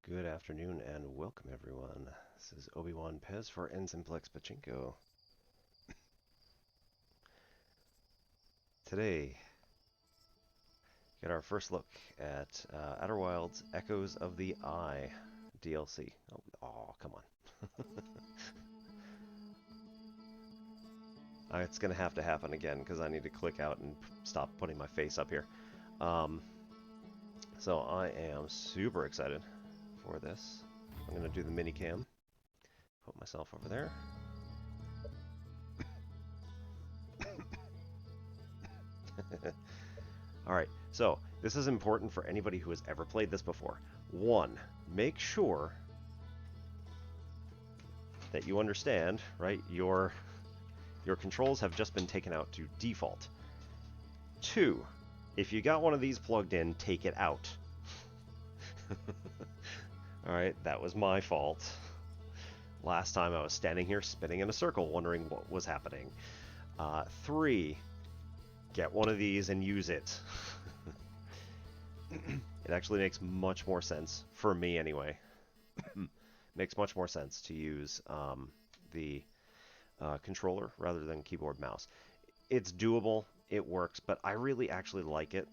Good afternoon and welcome everyone. This is Obi-Wan Pez for Ensimplex Pachinko. Today, get our first look at Outer Wilds Echoes of the Eye DLC. Oh, come on. It's going to have to happen again because I need to click out and stop putting my face up here. So I am super excited for this. I'm going to do the mini cam. Put myself over there. Alright, so this is important for anybody who has ever played this before. 1, make sure that you understand, right, your controls have just been taken out to default. 2, if you got one of these plugged in, take it out. Alright, that was my fault. Last time I was standing here spinning in a circle wondering what was happening. 3, get one of these and use it. It actually makes much more sense, for me anyway. Makes much more sense to use the controller rather than keyboard mouse. It's doable, it works, but I really actually like it.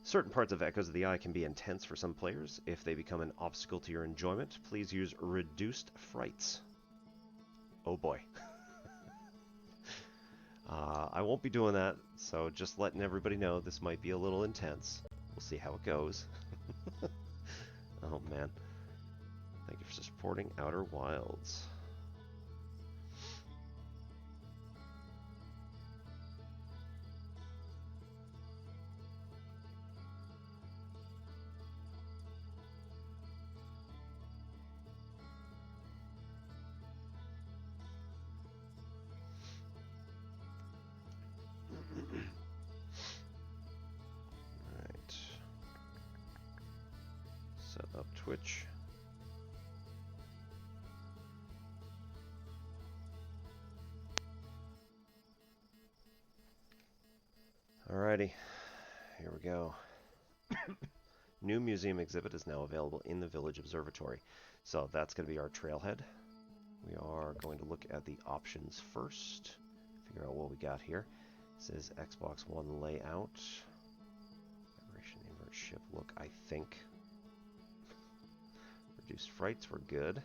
Certain parts of Echoes of the Eye can be intense for some players. If they become an obstacle to your enjoyment, please use reduced frights. Oh boy. I won't be doing that, so just letting everybody know this might be a little intense. We'll see how it goes. Oh man. Thank you for supporting Outer Wilds. Alright. Set up Twitch. Alrighty, here we go. New museum exhibit is now available in the Village Observatory. So that's going to be our trailhead. We are going to look at the options first. Figure out what we got here. It says Xbox One layout. Vibration invert ship look, I think. Reduced frights, we're good.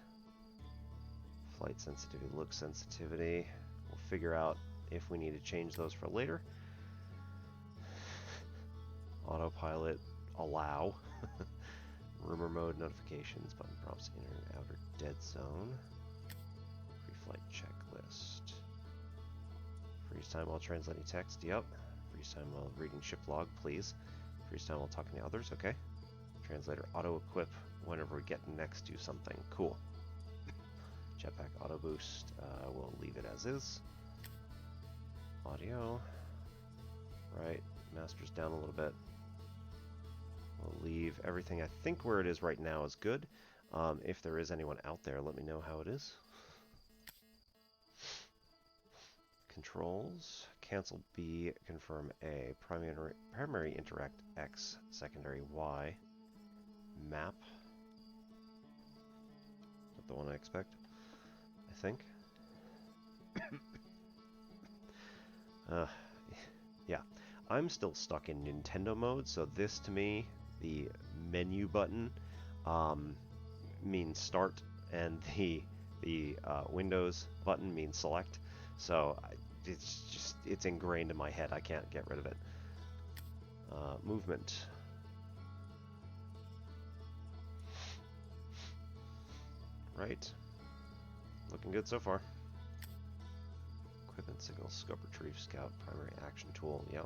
Flight sensitivity, look sensitivity. We'll figure out if we need to change those for later. Autopilot, allow. Rumor mode notifications, button prompts, inner and outer dead zone. Pre-flight checklist. Freeze time while translating text, yep. Freeze time while reading ship log, please. Freeze time while talking to others, okay. Translator auto-equip whenever we get next to something, cool. Jetpack auto boost, we'll leave it as is. Audio, right, master's down a little bit. We'll leave everything, I think where it is right now is good. If there is anyone out there, let me know how it is. Controls, cancel B, confirm A, primary interact X, secondary Y, map. Is that the one I expect? I think. Yeah, I'm still stuck in Nintendo mode, so this to me, the menu button, means start, and the Windows button means select. So it's ingrained in my head. I can't get rid of it. Movement. Right. Looking good so far. Equipment signal, scope retrieve, scout, primary action tool, yeah.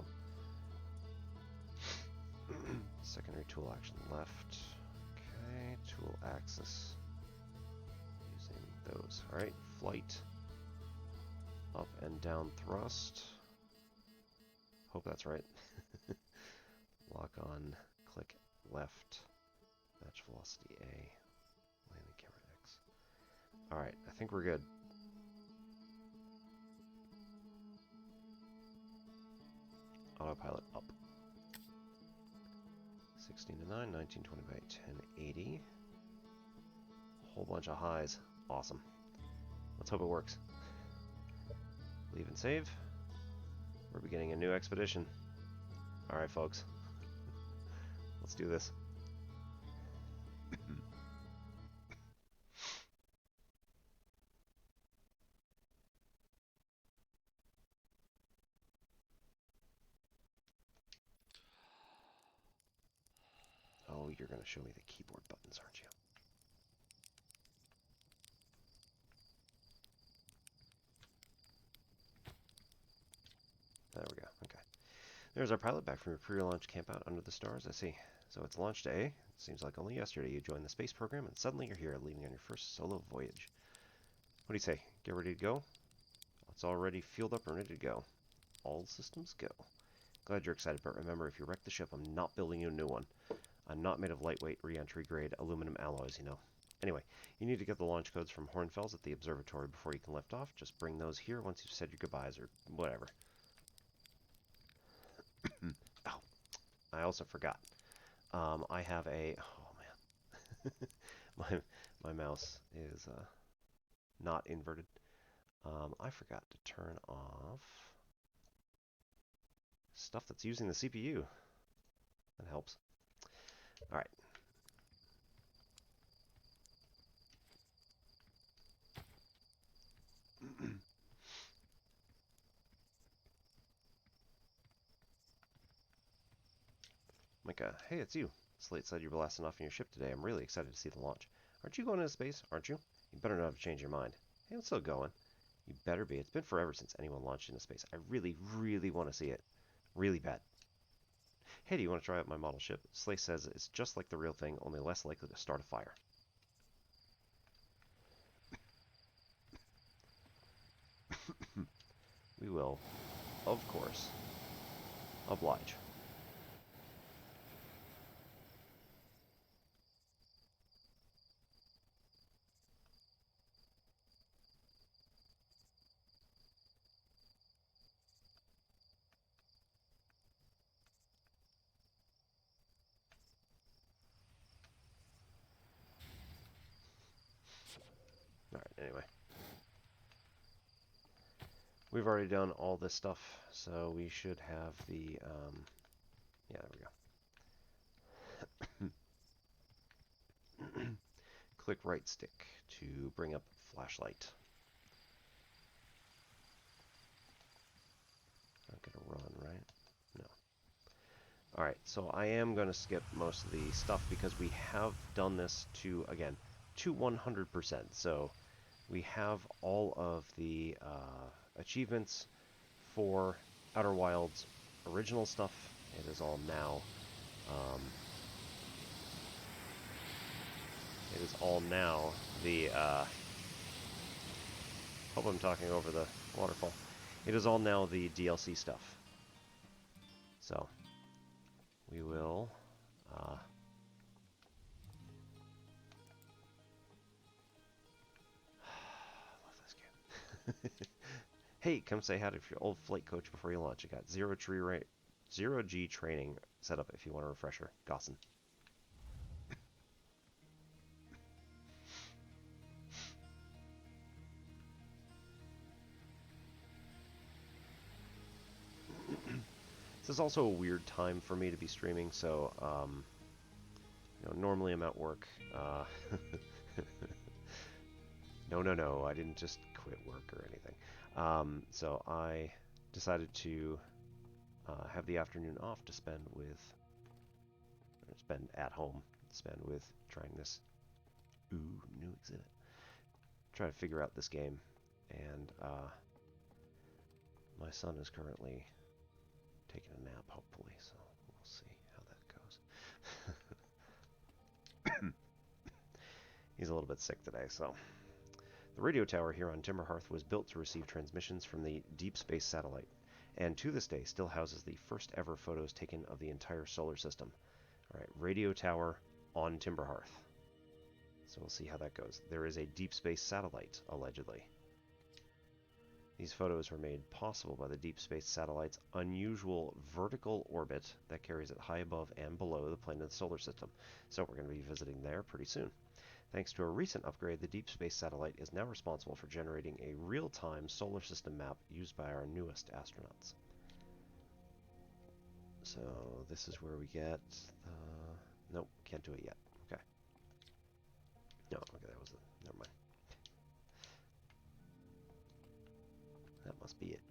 Secondary tool action left. Okay, tool axis. Using those. Alright, flight. Up and down thrust. Hope that's right. Lock on, click left. Match velocity A. Landing camera X. Alright, I think we're good. Autopilot up. 16 to 9, 1920 by 1080. Whole bunch of highs. Awesome. Let's hope it works. Leave and save. We're beginning a new expedition. Alright, folks. Let's do this. Oh, you're going to show me the keyboard buttons, aren't you? There we go. Okay. There's our pilot back from your pre-launch campout under the stars. I see. So it's launch day. It seems like only yesterday you joined the space program, and suddenly you're here, leaving on your first solo voyage. What do you say? Get ready to go? It's already fueled up and ready to go. All systems go. Glad you're excited, but remember, if you wreck the ship, I'm not building you a new one. I'm not made of lightweight, re-entry grade aluminum alloys, you know. Anyway, you need to get the launch codes from Hornfels at the observatory before you can lift off. Just bring those here once you've said your goodbyes or whatever. Oh, I also forgot. I have a... Oh, man. my mouse is not inverted. I forgot to turn off stuff that's using the CPU. That helps. All right. Micah, hey, it's you. Slate said you were blasting off in your ship today. I'm really excited to see the launch. Aren't you going into space, aren't you? You better not have changed your mind. Hey, it's still going. You better be. It's been forever since anyone launched into space. I really, really want to see it. Really bad. Hey, do you want to try out my model ship? Slate says it's just like the real thing, only less likely to start a fire. We will, of course, oblige. Alright, anyway. We've already done all this stuff, so we should have the, yeah, there we go. Click right stick to bring up flashlight. Not gonna run, right? No. Alright, so I am going to skip most of the stuff because we have done this to, again, to 100%. So we have all of the achievements for Outer Wilds original stuff. It is all now. It is all now the... hope I'm talking over the waterfall. It is all now the DLC stuff. So we will... love this game. Hey, come say hi to your old flight coach before you launch. I got zero G training set up if you want a refresher. Gossin. This is also a weird time for me to be streaming, so you know, normally I'm at work. No, I didn't just quit work or anything. So I decided to have the afternoon off to spend at home, spend with trying this new exhibit. Try to figure out this game, and my son is currently taking a nap, hopefully, so we'll see how that goes. He's a little bit sick today, so. The radio tower here on Timberhearth was built to receive transmissions from the Deep Space Satellite, and to this day still houses the first ever photos taken of the entire solar system. Alright, radio tower on Timberhearth. So we'll see how that goes. There is a Deep Space Satellite, allegedly. These photos were made possible by the deep space satellite's unusual vertical orbit that carries it high above and below the plane of the solar system. So we're going to be visiting there pretty soon. Thanks to a recent upgrade, the deep space satellite is now responsible for generating a real-time solar system map used by our newest astronauts. So this is where we get nope, can't do it yet. Okay. No, okay, that was it. Never mind. That must be it.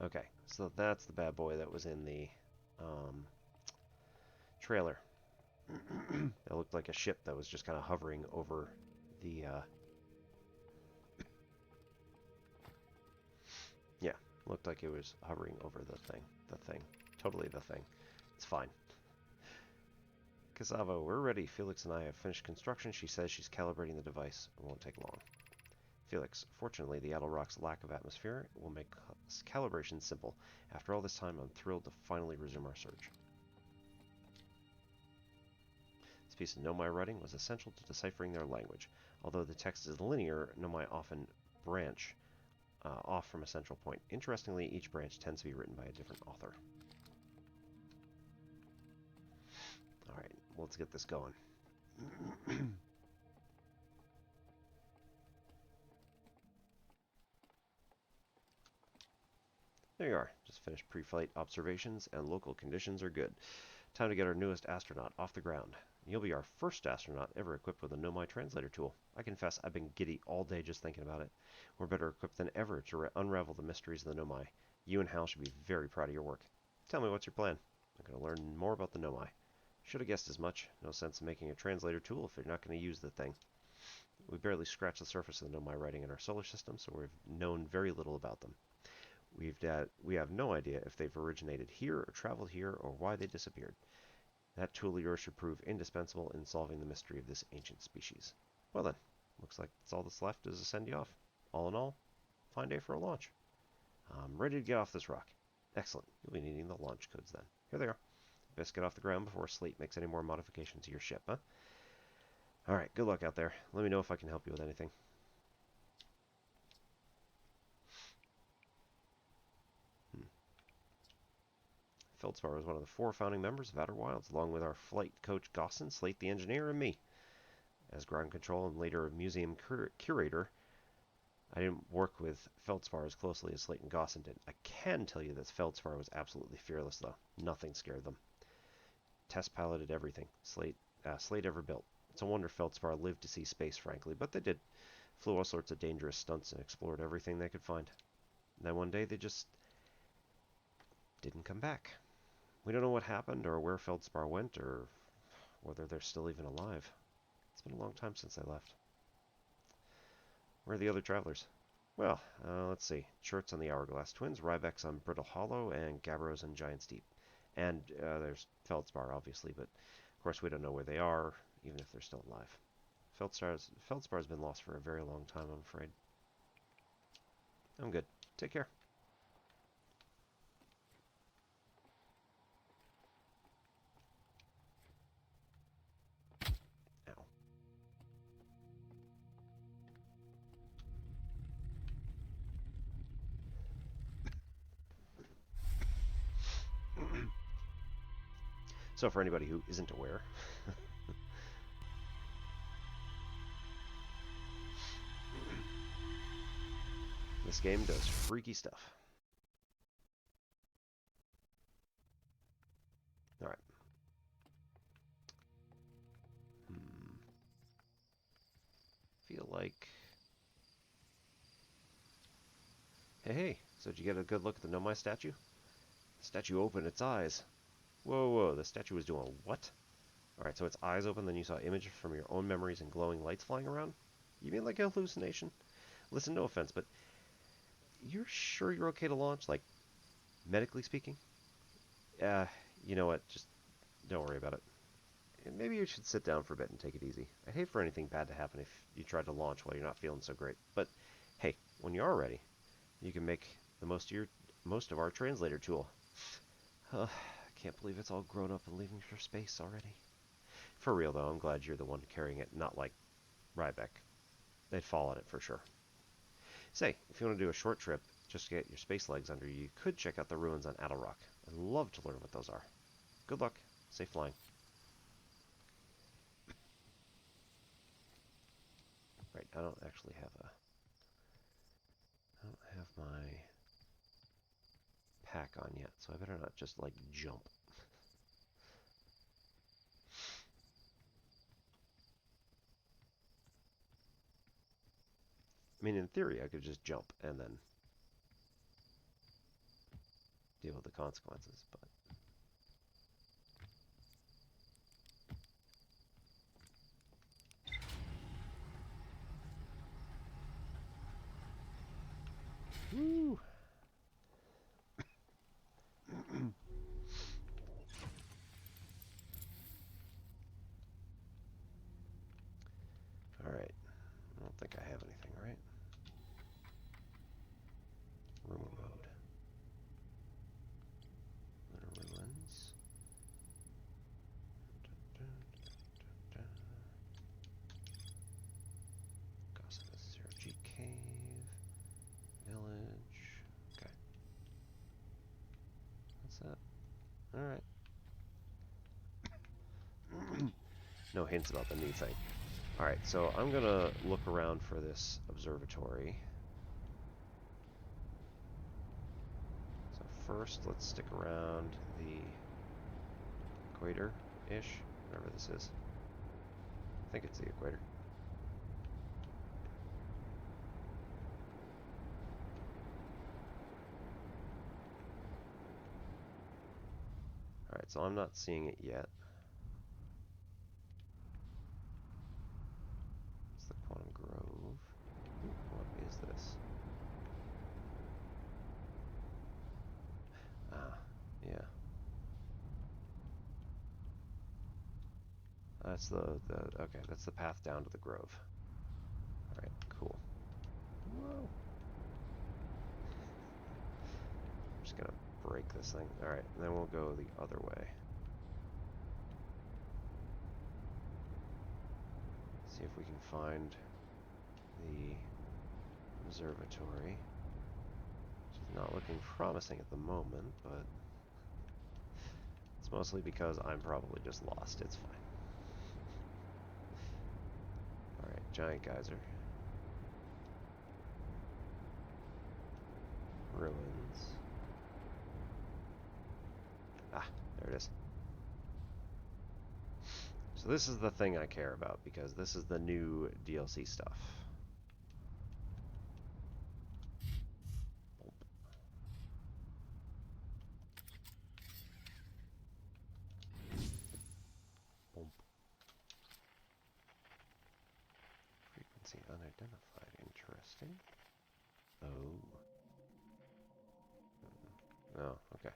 Okay, so that's the bad boy that was in the trailer. It looked like a ship that was just kind of hovering over the yeah, looked like it was hovering over the thing. Totally the thing. It's fine. Casavo, we're ready. Felix and I have finished construction. She says she's calibrating the device. It won't take long. Felix, fortunately, the Adelrock's lack of atmosphere will make calibration simple. After all this time, I'm thrilled to finally resume our search. This piece of Nomai writing was essential to deciphering their language. Although the text is linear, Nomai often branch off from a central point. Interestingly, each branch tends to be written by a different author. Alright, let's get this going. There you are. Just finished pre-flight observations, and local conditions are good. Time to get our newest astronaut off the ground. You'll be our first astronaut ever equipped with a Nomai translator tool. I confess I've been giddy all day just thinking about it. We're better equipped than ever to unravel the mysteries of the Nomai. You and Hal should be very proud of your work. Tell me, what's your plan? I'm going to learn more about the Nomai. Should have guessed as much. No sense in making a translator tool if you're not going to use the thing. We barely scratched the surface of the Nomai writing in our solar system, so we've known very little about them. We have no idea if they've originated here or traveled here or why they disappeared. That tool of yours should prove indispensable in solving the mystery of this ancient species. Well then, looks like that's all that's left is to send you off. All in all, fine day for a launch. I'm ready to get off this rock. Excellent. You'll be needing the launch codes then. Here they are. Best get off the ground before Slate makes any more modifications to your ship, huh? Alright, good luck out there. Let me know if I can help you with anything. Feldspar was one of the 4 founding members of Outer Wilds, along with our flight coach Gossin, Slate the engineer, and me. As ground control and later museum curator, I didn't work with Feldspar as closely as Slate and Gossin did. I can tell you that Feldspar was absolutely fearless, though. Nothing scared them. Test piloted everything Slate ever built. It's a wonder Feldspar lived to see space, frankly, but they did. Flew all sorts of dangerous stunts and explored everything they could find. And then one day they just didn't come back. We don't know what happened or where Feldspar went or whether they're still even alive. It's been a long time since they left. Where are the other travelers? Well, let's see. Churt's on the Hourglass Twins, Rybeck's on Brittle Hollow, and Gabbro's on Giant's Deep. And there's Feldspar, obviously, but of course we don't know where they are, even if they're still alive. Feldspar's been lost for a very long time, I'm afraid. I'm good. Take care. Ow. So for anybody who isn't aware, this game does freaky stuff. Alright. Feel like... Hey, so did you get a good look at the Nomai statue? The statue opened its eyes. Whoa, the statue was doing what? Alright, so its eyes open, then you saw images from your own memories and glowing lights flying around? You mean like a hallucination? Listen, no offense, but you're sure you're okay to launch? Like, medically speaking? You know what, just don't worry about it. And maybe you should sit down for a bit and take it easy. I'd hate for anything bad to happen if you tried to launch while you're not feeling so great. But, hey, when you are ready, you can make the most of our translator tool. I can't believe it's all grown up and leaving for space already. For real, though, I'm glad you're the one carrying it, not like Rybeck. They'd fall on it for sure. Say, if you want to do a short trip just to get your space legs under you, you could check out the ruins on Adelrock. I'd love to learn what those are. Good luck. Safe flying. Right, I don't actually have a... I don't have my pack on yet, so I better not just, like, jump. I mean, in theory, I could just jump and then deal with the consequences, but... Woo! Alright. I don't think I have anything, right? Rumor mode. Lunar ruins. Gossip is 0G cave. Village. Okay. What's that? Alright. No hints about the new thing. Alright, so I'm gonna look around for this observatory. So first, let's stick around the equator-ish, whatever this is. I think it's the equator. Alright, so I'm not seeing it yet. It's the Quantum Grove. What is this? Ah, yeah. That's okay, that's the path down to the grove. Alright, cool. Whoa. I'm just gonna break this thing. Alright, then we'll go the other way. See if we can find the observatory. It's not looking promising at the moment, but it's mostly because I'm probably just lost. It's fine. Alright, giant geyser. Ruins. Ah, there it is. So this is the thing I care about, because this is the new DLC stuff. Boom. Frequency unidentified. Interesting. Oh. Oh, okay.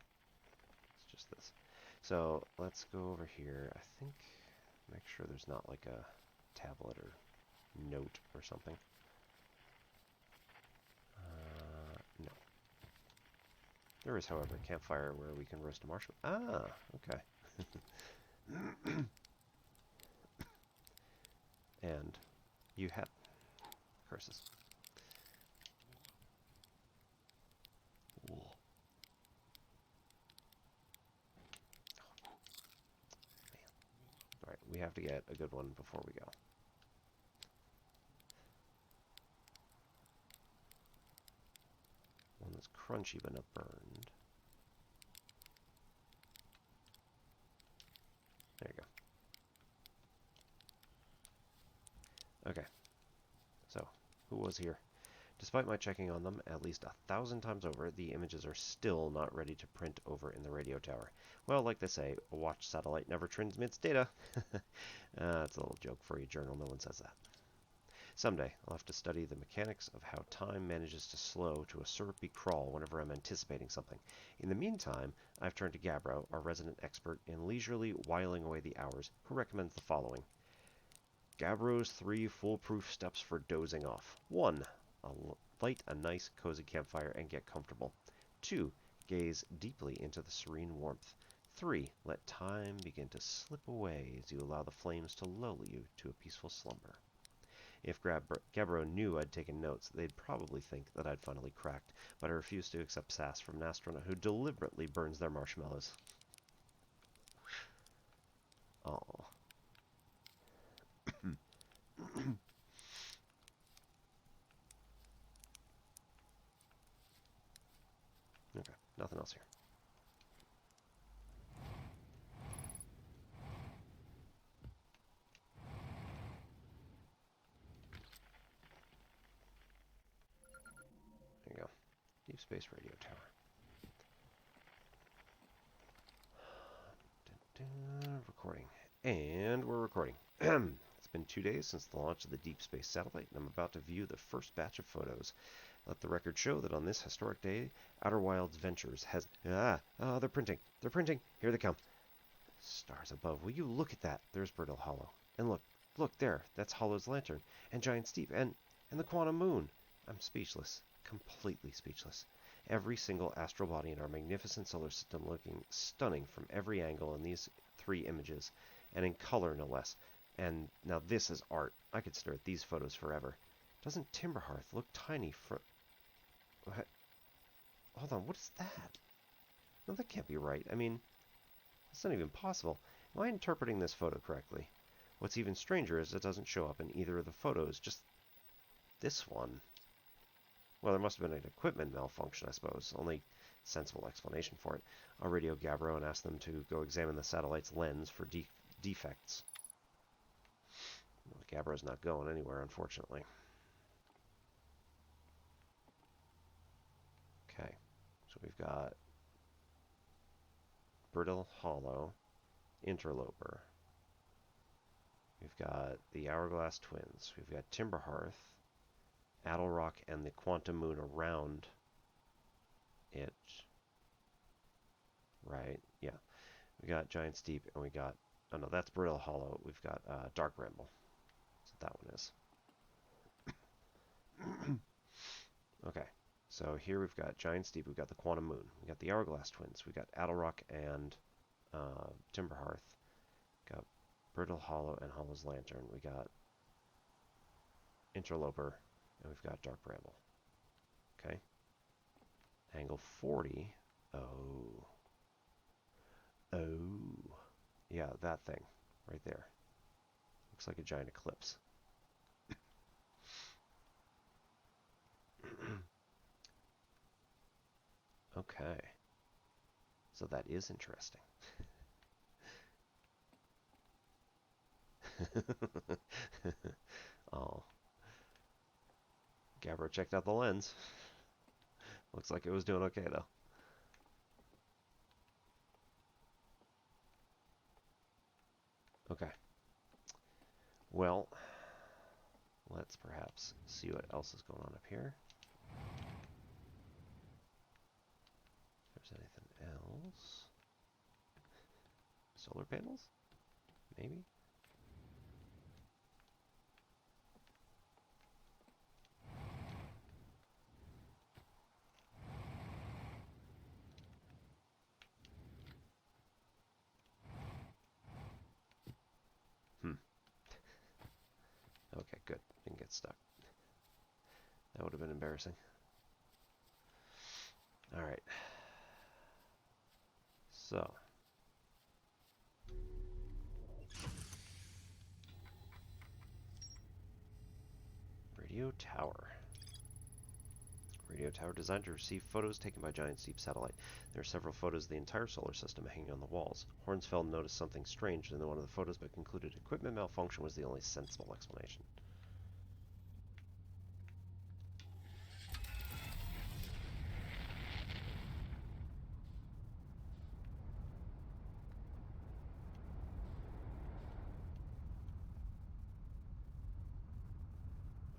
It's just this. So let's go over here. I think, make sure there's not like a tablet or note or something. No. There is, however, a campfire where we can roast a marshmallow. Ah, okay. And you have curses. Ooh. Alright, we have to get a good one before we go. One that's crunchy but not burned. There you go. Okay. So, who was here? Despite my checking on them at least 1,000 times over, the images are still not ready to print over in the radio tower. Well, like they say, a watch satellite never transmits data. That's a little joke for you, journal. No one says that. Someday, I'll have to study the mechanics of how time manages to slow to a syrupy crawl whenever I'm anticipating something. In the meantime, I've turned to Gabbro, our resident expert in leisurely whiling away the hours, who recommends the following. Gabbro's 3 foolproof steps for dozing off. 1. Light a nice, cozy campfire and get comfortable. 2. Gaze deeply into the serene warmth. 3. Let time begin to slip away as you allow the flames to lull you to a peaceful slumber. If Gabbro knew I'd taken notes, they'd probably think that I'd finally cracked, but I refused to accept sass from an astronaut who deliberately burns their marshmallows. Oh. Okay, nothing else here. There you go. Deep Space Radio Tower. Recording. And we're recording. It's been 2 days since the launch of the Deep Space satellite, and I'm about to view the first batch of photos. Let the record show that on this historic day, Outer Wilds Ventures has... they're printing. They're printing. Here they come. Stars above. Will you look at that? There's Brittle Hollow. And look there. That's Hollow's lantern. And Giant Steep. And the Quantum Moon. I'm speechless. Completely speechless. Every single astral body in our magnificent solar system looking stunning from every angle in these 3 images, and in color no less. And now this is art. I could stare at these photos forever. Doesn't Timberhearth look tiny from... What? Hold on, what is that? No, that can't be right. I mean, it's not even possible. Am I interpreting this photo correctly? What's even stranger is it doesn't show up in either of the photos, just this one. Well, there must have been an equipment malfunction, I suppose. Only sensible explanation for it. I'll radio Gabbro and ask them to go examine the satellite's lens for defects. Well, Gabbro's not going anywhere, unfortunately. Okay, so we've got Brittle Hollow, Interloper. We've got the Hourglass Twins. We've got Timberhearth, Addlerock, and the Quantum Moon around it. Right, yeah. We got Giant Steep, and we got... Oh no, that's Brittle Hollow. We've got Dark Ramble. That's what that one is. Okay, so here we've got Giant Steep, we've got the Quantum Moon, we've got the Hourglass Twins, we've got Addlerock and Timberhearth, got Brittle Hollow and Hollow's Lantern, we got Interloper, and we've got Dark Ramble. Okay. Angle 40. Oh. Yeah, that thing right there. Looks like a giant eclipse. Okay. So that is interesting. Oh. Gabbro checked out the lens. Looks like it was doing okay, though. Okay. Well, let's perhaps see what else is going on up here. If there's anything else. Solar panels? Maybe? Okay, good. Didn't get stuck. That would have been embarrassing. Alright. So. Radio Tower. Radio tower designed to receive photos taken by Giant Steep satellite. There are several photos of the entire solar system hanging on the walls. Hornsfeld noticed something strange in one of the photos, but concluded equipment malfunction was the only sensible explanation.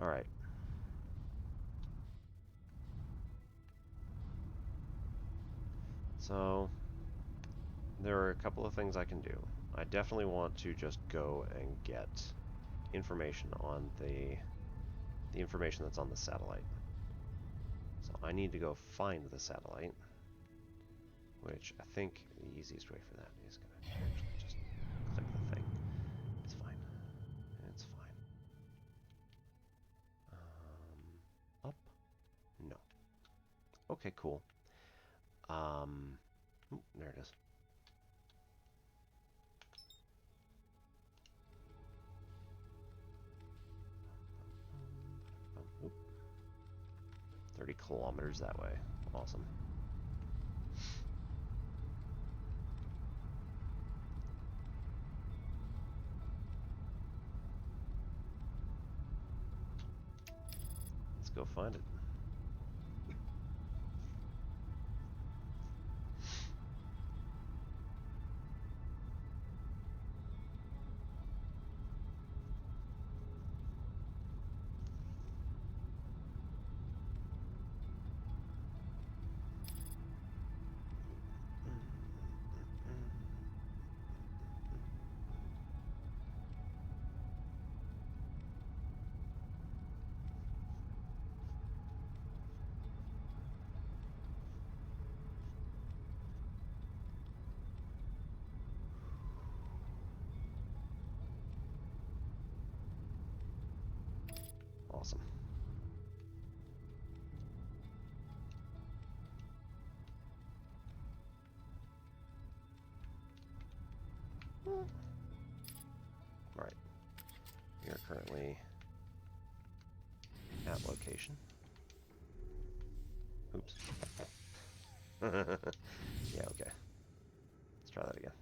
Alright. So, there are a couple of things I can do. I definitely want to just go and get information on the information that's on the satellite. So I need to go find the satellite, which I think the easiest way for that is going to actually just click the thing. It's fine. It's fine. Okay, cool. Ooh, there it is. Oop. 30 kilometers that way. Awesome. Let's go find it. Awesome. Right. We are currently at location. Oops. Yeah, okay. Let's try that again.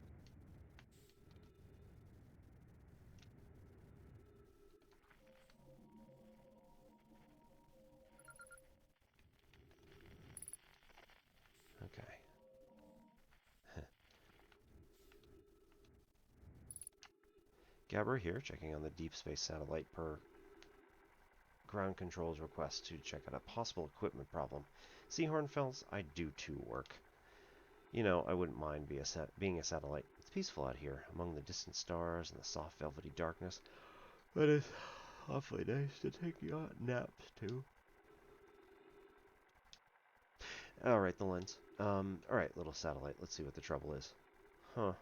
Okay. Gabber here, checking on the deep space satellite per ground control's request to check out a possible equipment problem. Seahornfells, I do too work. You know, I wouldn't mind being a satellite. It's peaceful out here, among the distant stars and the soft velvety darkness. But it's awfully nice to take naps too. Alright, the lens. Alright, little satellite, let's see what the trouble is. Huh.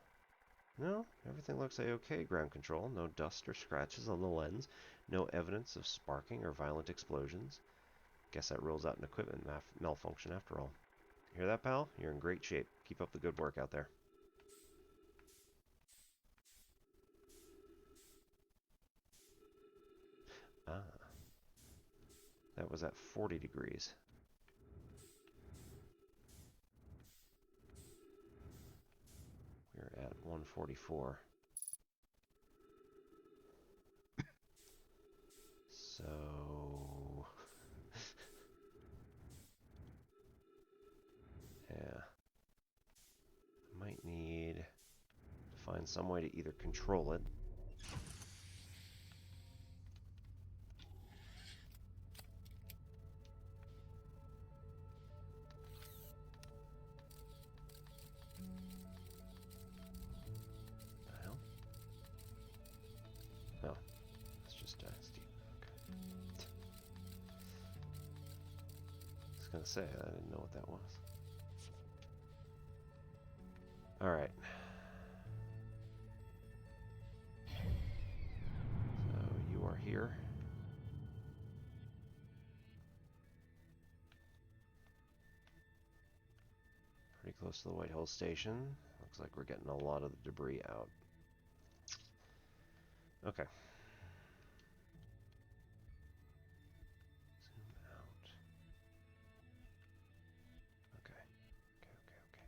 No, everything looks a-okay, ground control. No dust or scratches on the lens. No evidence of sparking or violent explosions. Guess that rules out an equipment malfunction after all. Hear that, pal? You're in great shape. Keep up the good work out there. Ah. That was at 40 degrees. We're at 144. So... yeah. Might need to find some way to either control it. Well... oh. It's just steep. Okay. I was gonna say, I didn't know what that was. Alright. So, you are here. Pretty close to the White Hole Station. Looks like we're getting a lot of the debris out. Okay. Zoom out. Okay. Okay.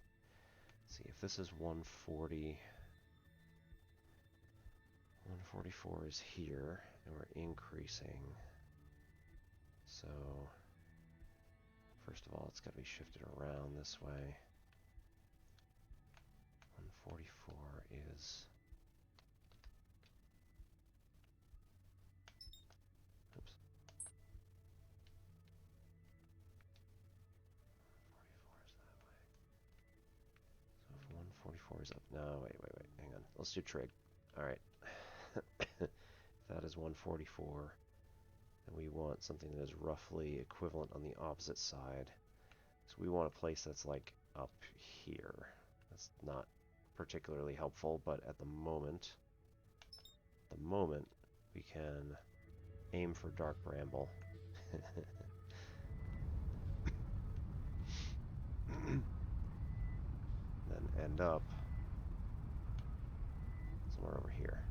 See if this is 140. 144 is here, and we're increasing. So, first of all, it's got to be shifted around this way. 144 is... oops. 144 is that way. So if 144 is up... no, wait. Hang on. Let's do trig. Alright. That is 144. And we want something that is roughly equivalent on the opposite side. So we want a place that's like up here. That's not particularly helpful, but at the moment, we can aim for dark bramble. then end up somewhere over here.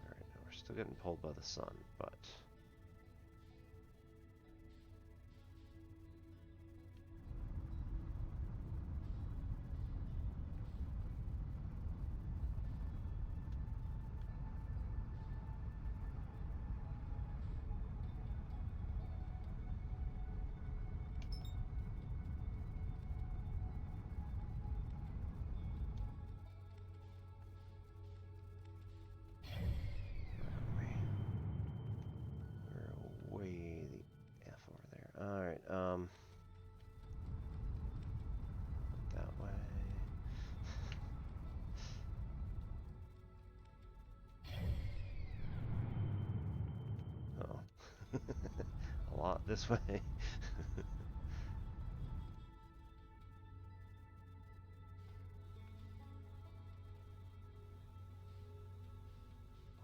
Alright, now we're still getting pulled by the sun, but... We're way the F over there. Alright, that way. Oh. A lot this way.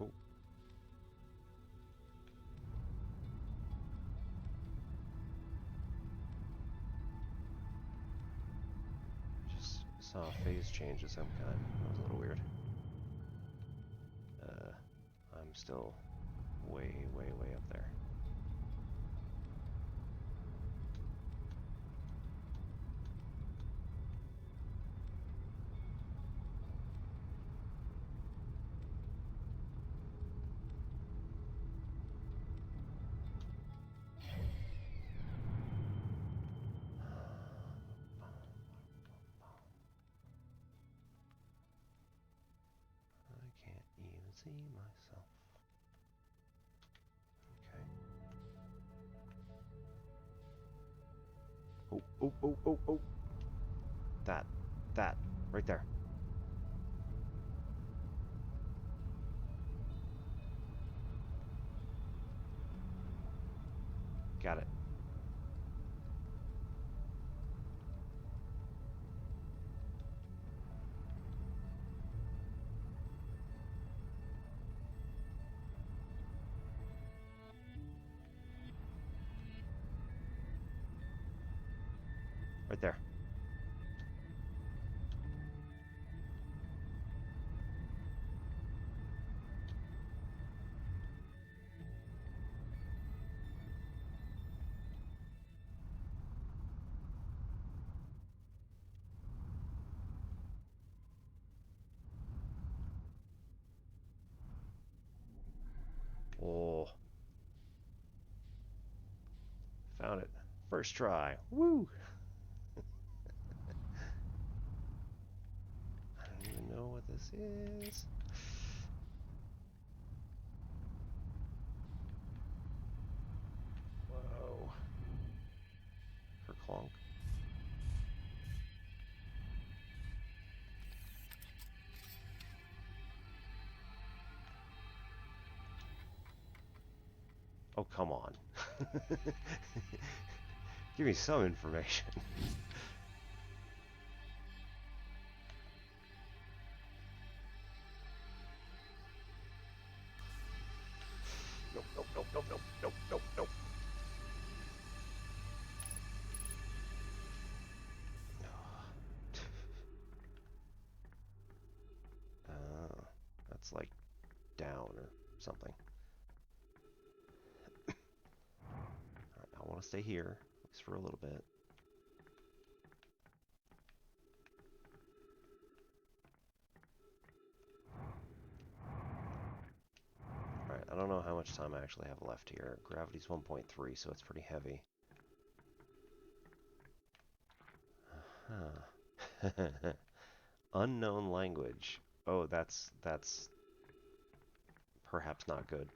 Oh. Just saw a phase change of some kind. That was a little weird. I'm still way, way, way up there. I can't even see myself. Okay. Oh, oh, oh, oh, oh. That, right there. Got it. Right there. Oh. Found it. First try. Woo! I don't even know what this is. Whoa. Kerclonk. Oh, come on. Give me some information. Nope, nope, nope, nope, nope, nope, nope, nope. That's like down or something. Alright, I want to stay here, at least for a little bit. Alright, I don't know how much time I actually have left here. Gravity's 1.3, so it's pretty heavy. Huh. Unknown language. Oh, that's perhaps not good.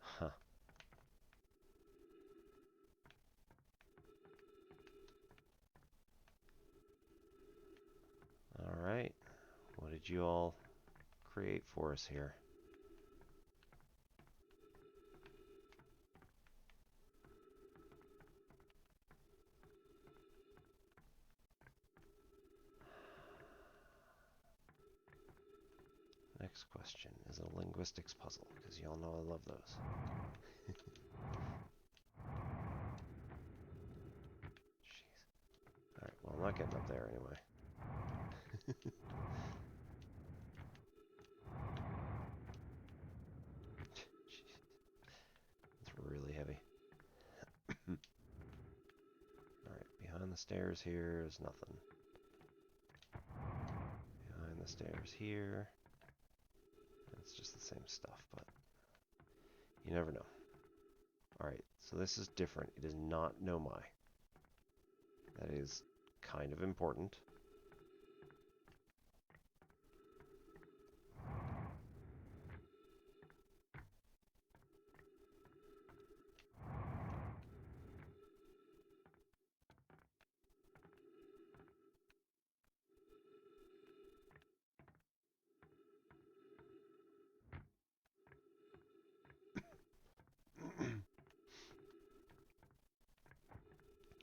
Huh. did you all create for us here? Next question is a linguistics puzzle, because y'all know I love those. Jeez. Alright, well I'm not getting up there anyway. It's really heavy. Alright, behind the stairs here is nothing. Behind the stairs here, it's just the same stuff, but you never know. Alright, so this is different. It is not nomai. That is kind of important.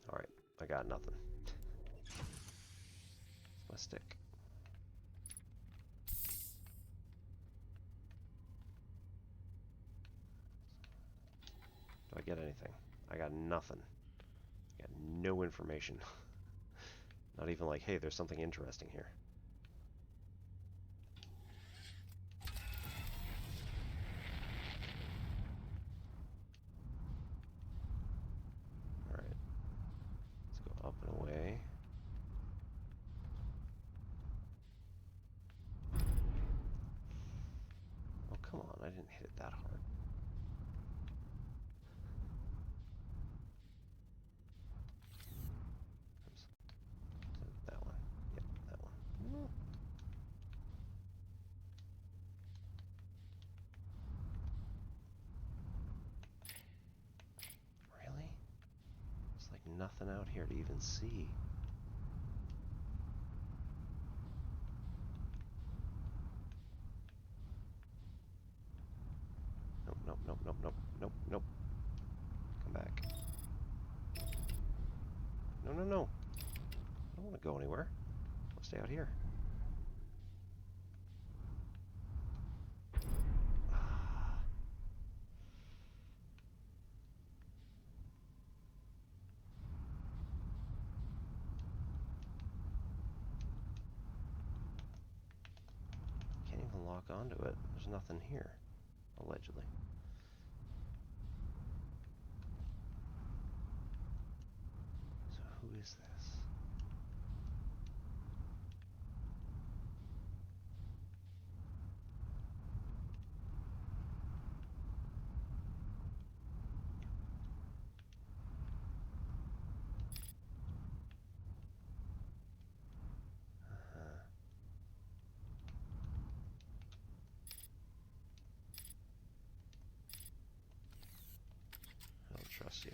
Alright, I got nothing. It's my stick. Do I get anything? I got nothing. I got no information. Not even like, hey, there's something interesting here. Alright. Let's go up and away. Oh, come on. I didn't hit it that hard. Oops. That one. Yep, that one. Really? There's like nothing out here to even see. Nope, nope, nope, nope, nope, nope, nope. Come back. No, no, no. I don't want to go anywhere. I'll stay out here. Can't even lock onto it. There's nothing here. Allegedly. So who is this? I don't trust you.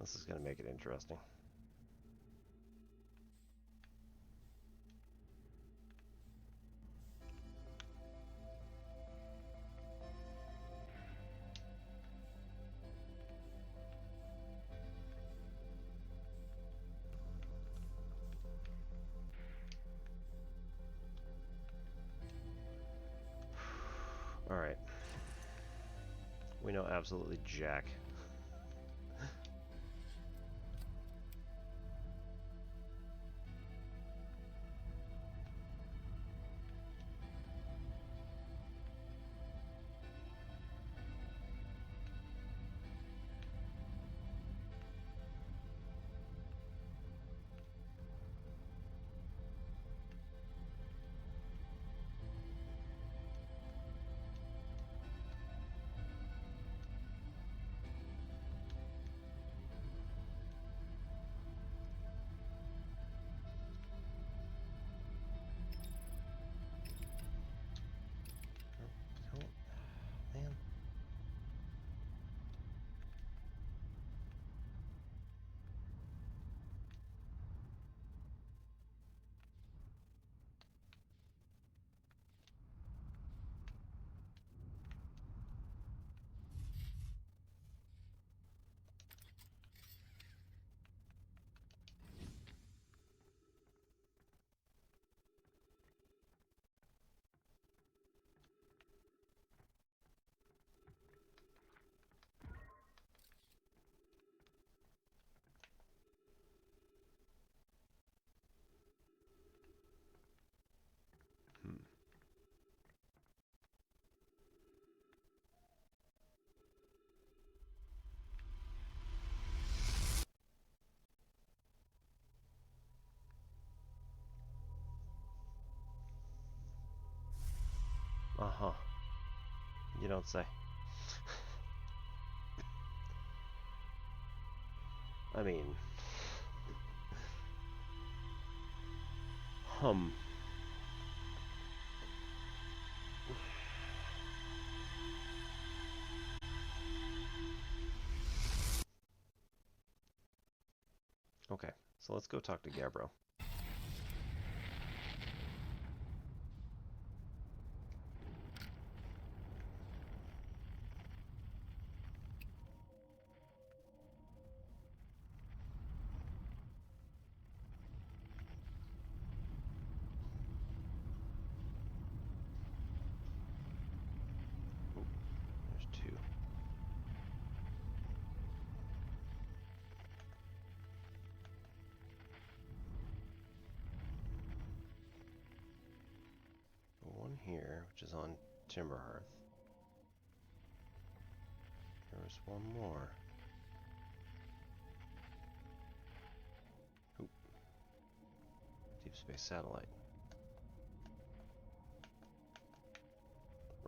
This is going to make it interesting. Alright. We know absolutely jack. You don't say. I mean... Okay, so let's go talk to Gabbro. Ooh, there's two. One here, which is on Timberhearth. There was one more. Oop. Deep Space Satellite.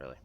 Really?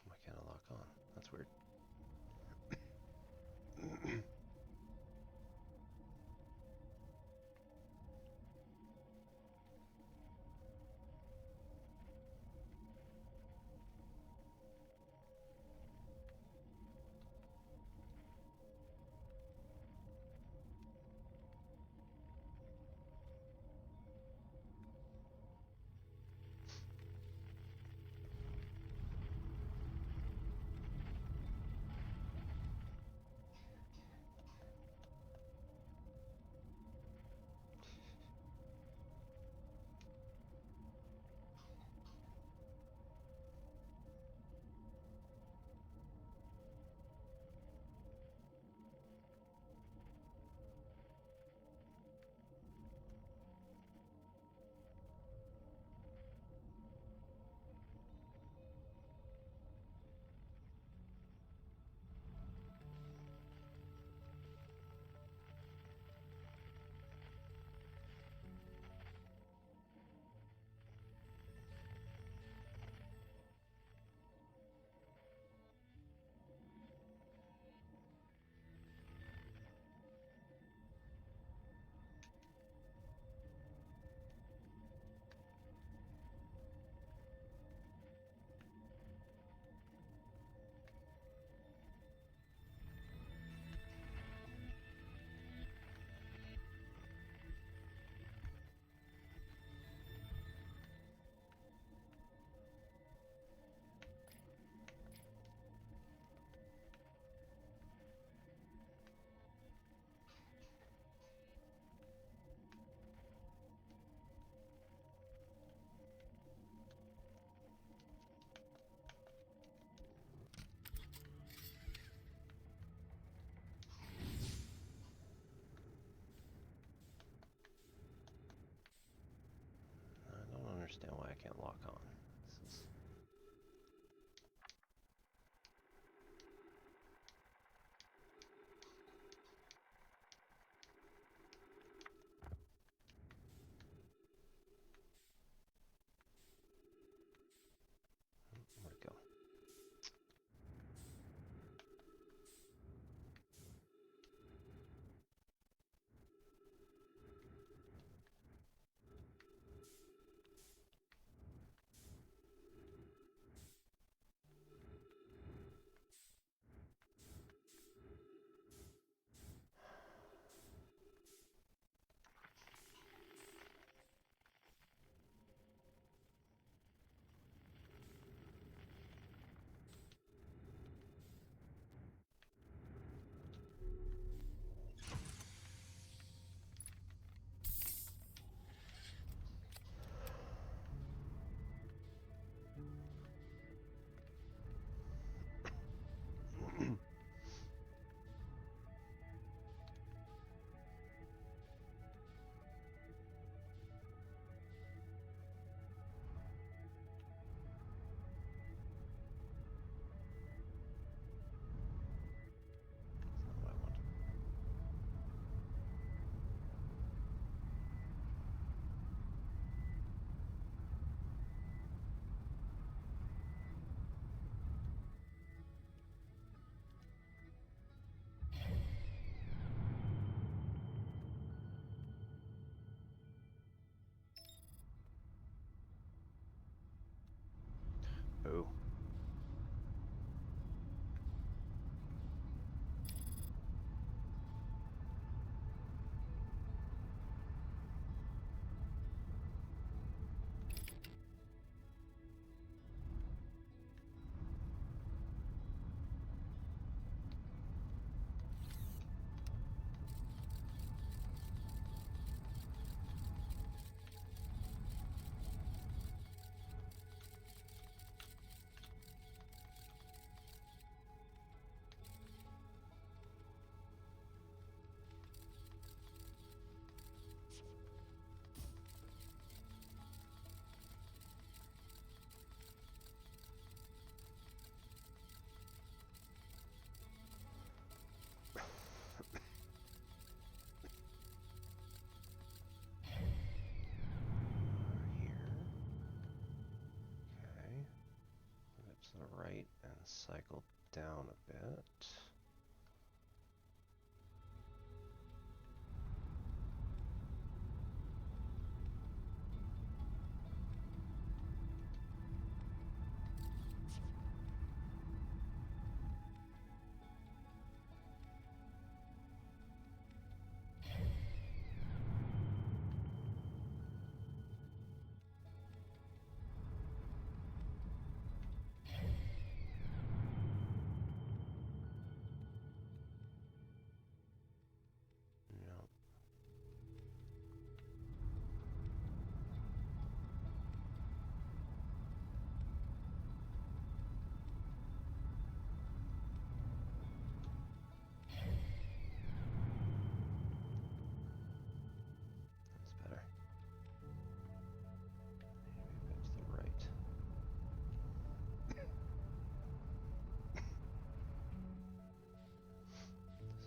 Why can't I lock on? That's weird. I don't understand why I can't lock on. This is... Where'd it go? Cycle down a bit.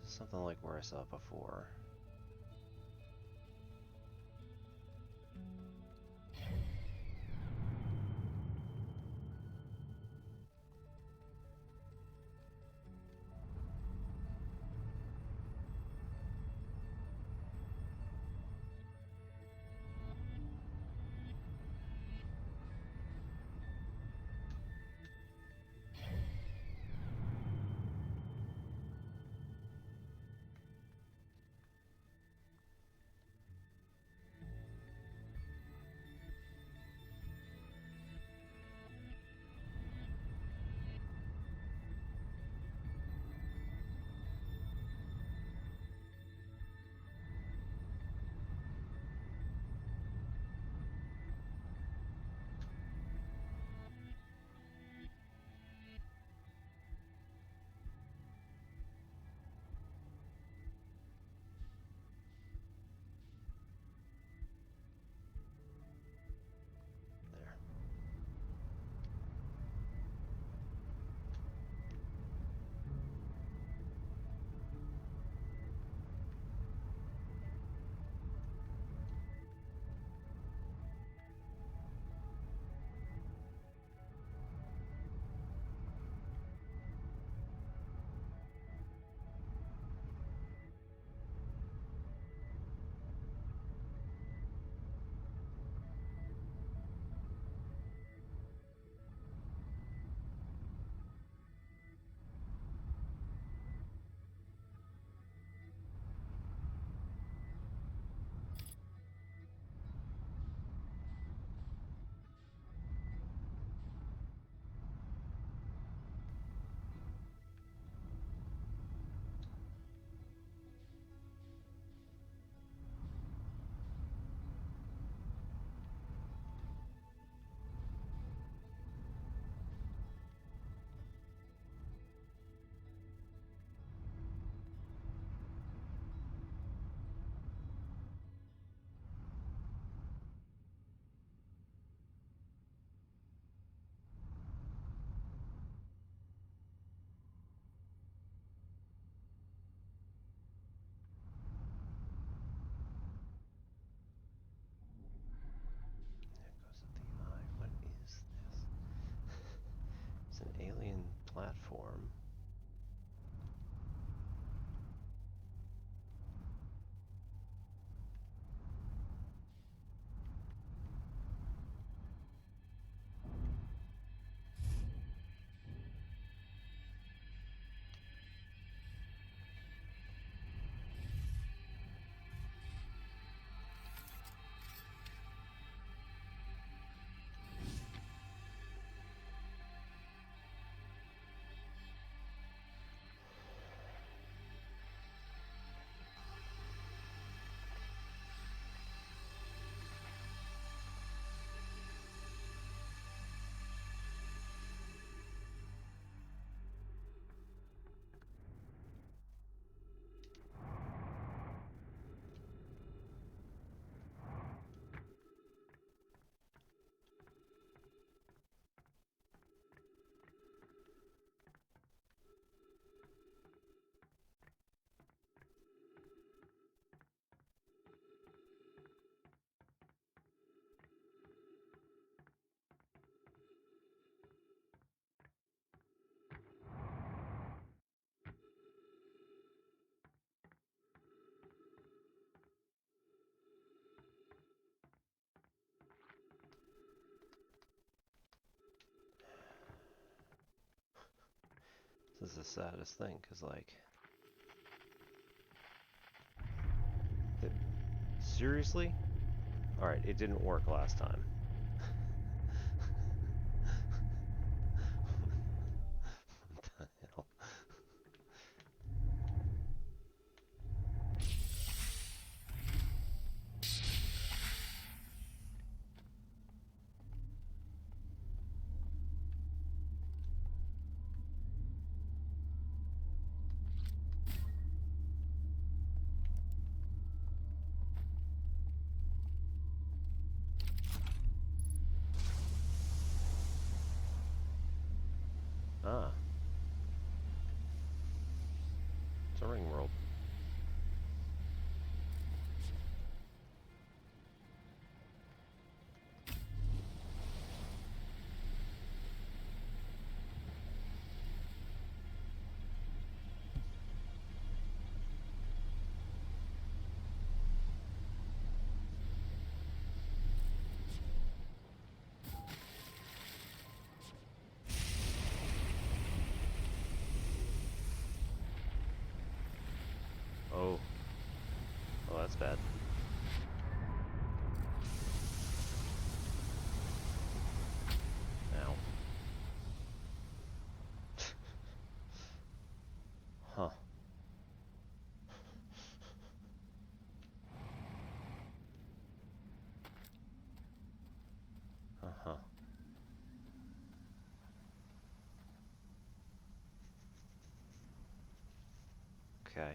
Something like where I saw it before. is the saddest thing, because, like... Seriously? Alright, it didn't work last time. What the hell? Ah. It's a ring world. Oh. Oh, that's bad. Ow. Huh. Uh-huh. Okay.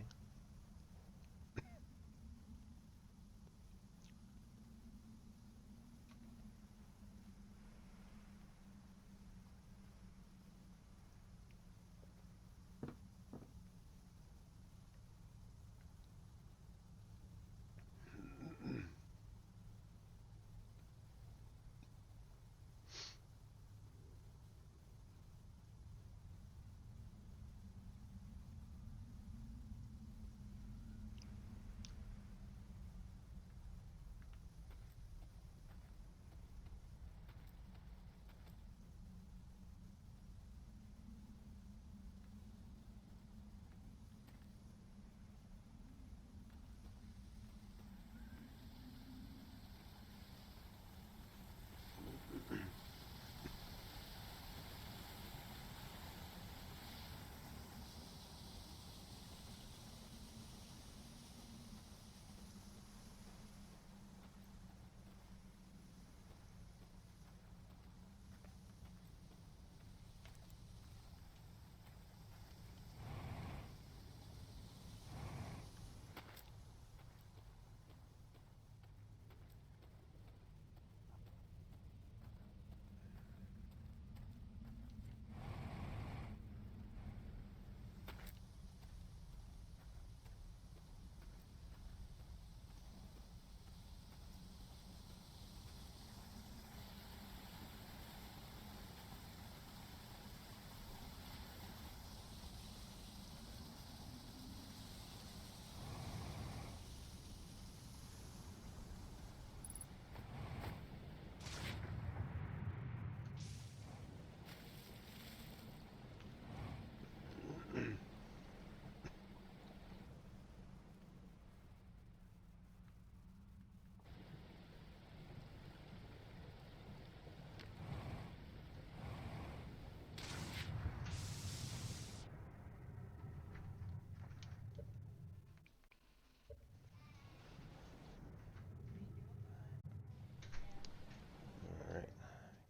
Alright.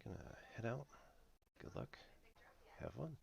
Gonna head out. Good luck. Have fun.